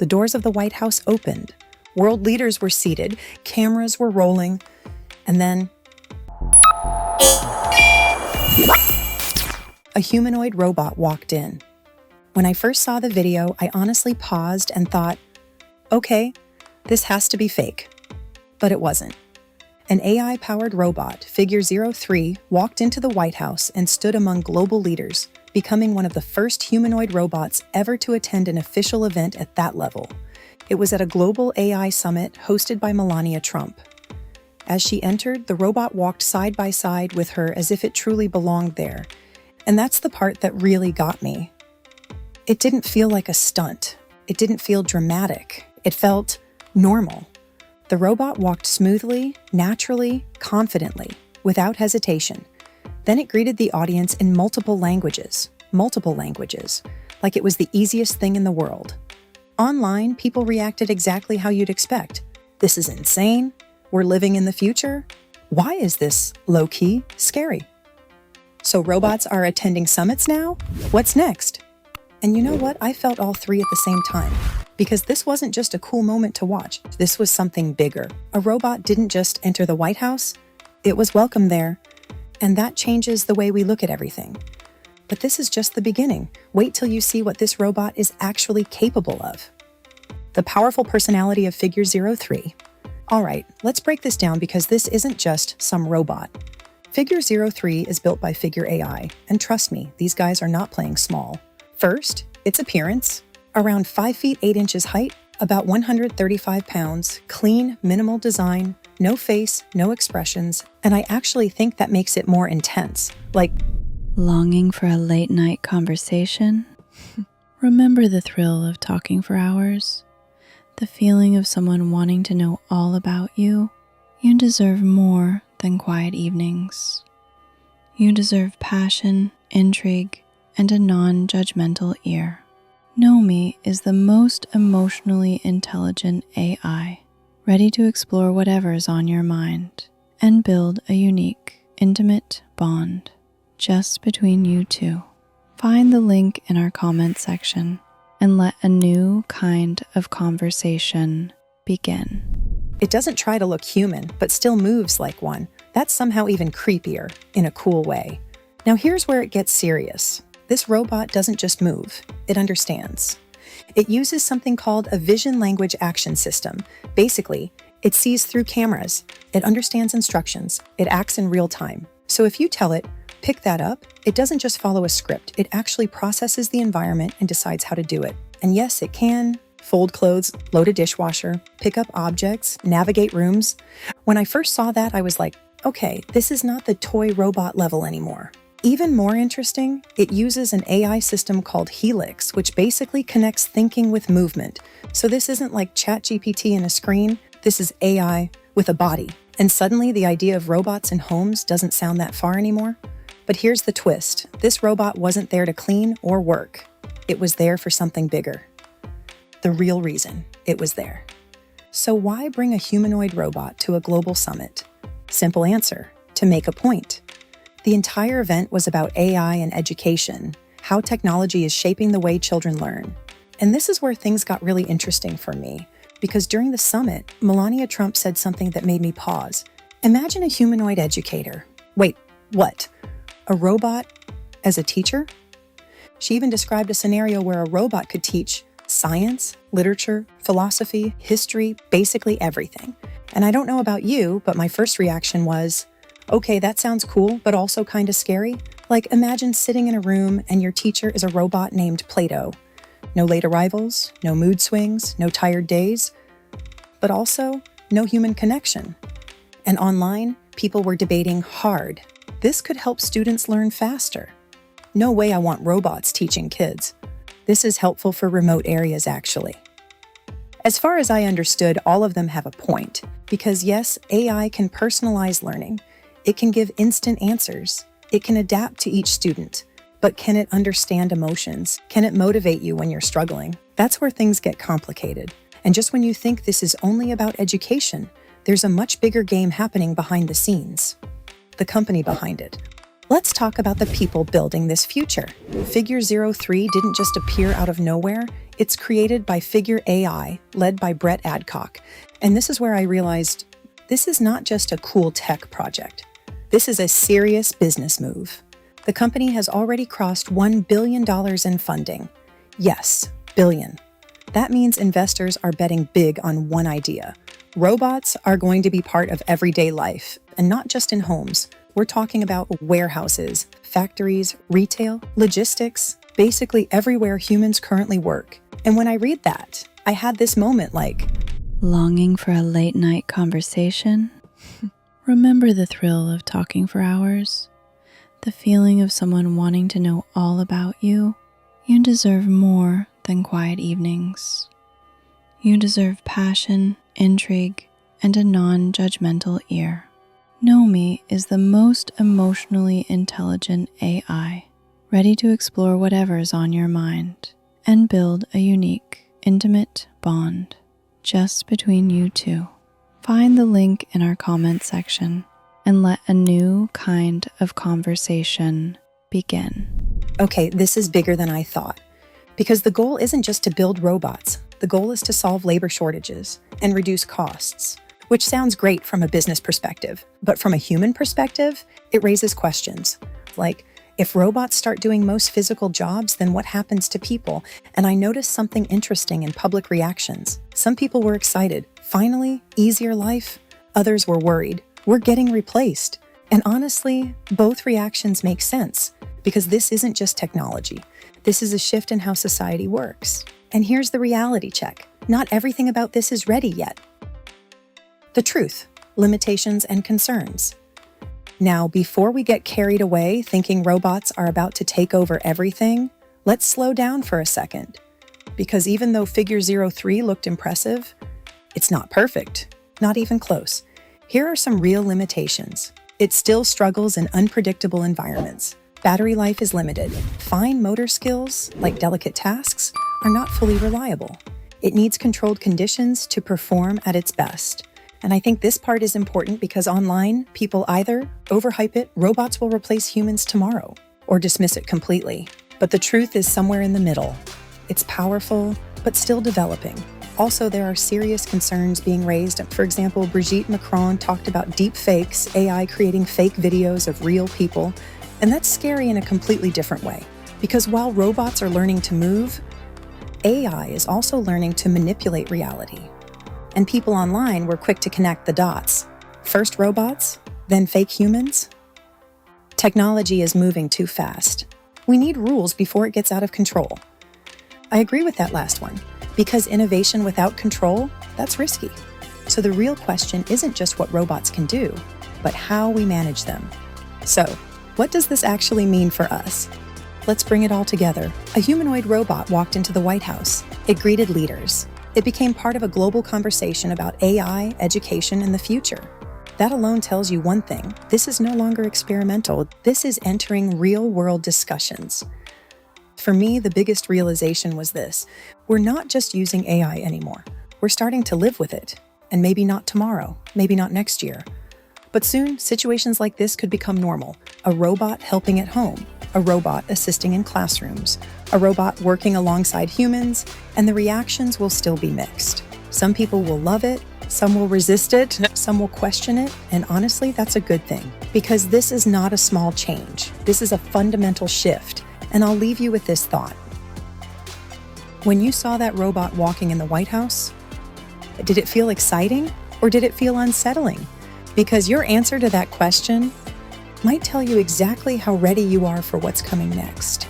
the doors of the White House opened. World leaders were seated, cameras were rolling, and then a humanoid robot walked in. When I first saw the video, I honestly paused and thought, okay, this has to be fake. But it wasn't. An AI-powered robot, Figure 03, walked into the White House and stood among global leaders, becoming one of the first humanoid robots ever to attend an official event at that level. It was at a global AI summit hosted by Melania Trump. As she entered, the robot walked side by side with her as if it truly belonged there. And that's the part that really got me. It didn't feel like a stunt. It didn't feel dramatic. It felt normal. The robot walked smoothly, naturally, confidently, without hesitation. Then it greeted the audience in multiple languages, like it was the easiest thing in the world. Online, people reacted exactly how you'd expect. This is insane. We're living in the future. Why is this low-key scary? So robots are attending summits now? What's next? And you know what? I felt all three at the same time. Because this wasn't just a cool moment to watch. This was something bigger. A robot didn't just enter the White House. It was welcome there. And that changes the way we look at everything. But this is just the beginning. Wait till you see what this robot is actually capable of. The powerful personality of Figure 03. All right, let's break this down because this isn't just some robot. Figure 03 is built by Figure AI, and trust me, these guys are not playing small. First, its appearance. Around 5 feet 8 inches height, about 135 pounds, clean, minimal design, no face, no expressions, and I actually think that makes it more intense. Like, longing for a late night conversation? Remember the thrill of talking for hours? The feeling of someone wanting to know all about you? You deserve more than quiet evenings. You deserve passion, intrigue, and a non-judgmental ear. Nomi is the most emotionally intelligent AI, ready to explore whatever is on your mind and build a unique, intimate bond just between you two. Find the link in our comment section and let a new kind of conversation begin. it doesn't try to look human, but still moves like one. That's somehow even creepier, in a cool way. Now here's where it gets serious. This robot doesn't just move, it understands. It uses something called a vision language action system. Basically, it sees through cameras, it understands instructions, it acts in real time. So if you tell it, pick that up, it doesn't just follow a script, it actually processes the environment and decides how to do it. And yes, it can fold clothes, load a dishwasher, pick up objects, navigate rooms. When I first saw that, I was like, okay, this is not the toy robot level anymore. Even more interesting, it uses an AI system called Helix, which basically connects thinking with movement. So this isn't like ChatGPT and a screen, this is AI with a body. And suddenly the idea of robots in homes doesn't sound that far anymore. But here's the twist. This robot wasn't there to clean or work. It was there for something bigger. The real reason it was there. So why bring a humanoid robot to a global summit? Simple answer, to make a point. The entire event was about AI and education, how technology is shaping the way children learn. And this is where things got really interesting for me, because during the summit, Melania Trump said something that made me pause. Imagine a humanoid educator. Wait, what? A robot as a teacher? She even described a scenario where a robot could teach science, literature, philosophy, history, basically everything. And I don't know about you, but my first reaction was, okay, that sounds cool, but also kind of scary. Like, imagine sitting in a room and your teacher is a robot named Plato. No late arrivals, no mood swings, no tired days, but also no human connection. And online, people were debating hard. This could help students learn faster. No way I want robots teaching kids. This is helpful for remote areas, actually. As far as I understood, all of them have a point. Because yes, AI can personalize learning. It can give instant answers. It can adapt to each student. But can it understand emotions? Can it motivate you when you're struggling? That's where things get complicated. And just when you think this is only about education, there's a much bigger game happening behind the scenes. The company behind it. Let's talk about the people building this future. Figure 03 didn't just appear out of nowhere. It's created by Figure AI, led by Brett Adcock. And this is where I realized this is not just a cool tech project. This is a serious business move. The company has already crossed $1 billion in funding. Yes, billion. That means investors are betting big on one idea. Robots are going to be part of everyday life, and not just in homes. We're talking about warehouses, factories, retail, logistics, basically everywhere humans currently work. And when I read that, I had this moment like, longing for a late night conversation? Remember the thrill of talking for hours? The feeling of someone wanting to know all about you? You deserve more than quiet evenings. You deserve passion, intrigue, and a non-judgmental ear. Nomi is the most emotionally intelligent AI, ready to explore whatever is on your mind and build a unique, intimate bond just between you two. Find the link in our comment section and let a new kind of conversation begin. okay, this is bigger than I thought. Because the goal isn't just to build robots. The goal is to solve labor shortages and reduce costs, which sounds great from a business perspective. But from a human perspective, it raises questions. Like, if robots start doing most physical jobs, then what happens to people? And I noticed something interesting in public reactions. Some people were excited. Finally, easier life. Others were worried. We're getting replaced. And honestly, both reactions make sense because this isn't just technology. This is a shift in how society works. And here's the reality check. Not everything about this is ready yet. The truth, limitations, and concerns. Now, before we get carried away thinking robots are about to take over everything, let's slow down for a second. Because even though Figure 03 looked impressive, it's not perfect, not even close. Here are some real limitations. It still struggles in unpredictable environments. Battery life is limited. Fine motor skills, like delicate tasks, are not fully reliable. It needs controlled conditions to perform at its best. And I think this part is important because online, people either overhype it, robots will replace humans tomorrow, or dismiss it completely. But the truth is somewhere in the middle. It's powerful, but still developing. Also, there are serious concerns being raised. For example, Brigitte Macron talked about deep fakes, AI creating fake videos of real people. And that's scary in a completely different way. Because while robots are learning to move, AI is also learning to manipulate reality. And people online were quick to connect the dots. First robots, then fake humans. Technology is moving too fast. We need rules before it gets out of control. I agree with that last one, because innovation without control, that's risky. So the real question isn't just what robots can do, but how we manage them. So, what does this actually mean for us? Let's bring it all together. A humanoid robot walked into the White House. It greeted leaders. It became part of a global conversation about AI, education, and the future. That alone tells you one thing. This is no longer experimental. This is entering real-world discussions. For me, the biggest realization was this. We're not just using AI anymore. We're starting to live with it. And maybe not tomorrow, maybe not next year. But soon, situations like this could become normal. A robot helping at home, a robot assisting in classrooms, a robot working alongside humans, and the reactions will still be mixed. Some people will love it, some will resist it, some will question it, and honestly, that's a good thing. Because this is not a small change. This is a fundamental shift, and I'll leave you with this thought. When you saw that robot walking in the White House, did it feel exciting or did it feel unsettling? Because your answer to that question might tell you exactly how ready you are for what's coming next.